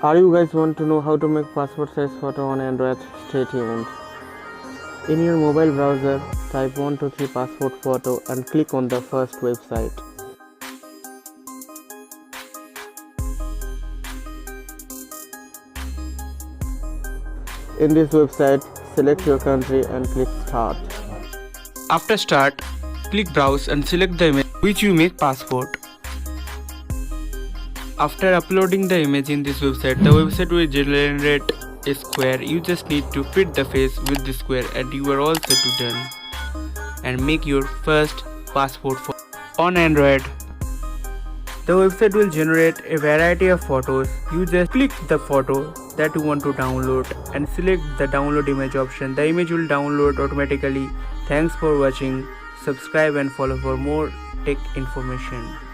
Are you guys want to know how to make passport size photo on Android? Stay tuned. In your mobile browser, type 123 passport photo and click on the first website. In this website, select your country and click start. After start, click browse and select the image which you make passport. After uploading the image in this website, the website will generate a square. You just need to fit the face with the square and you are all set to done. And make your first passport photo on Android. The website will generate a variety of photos. You just click the photo that you want to download and select the download image option. The image will download automatically. Thanks for watching. Subscribe and follow for more tech information.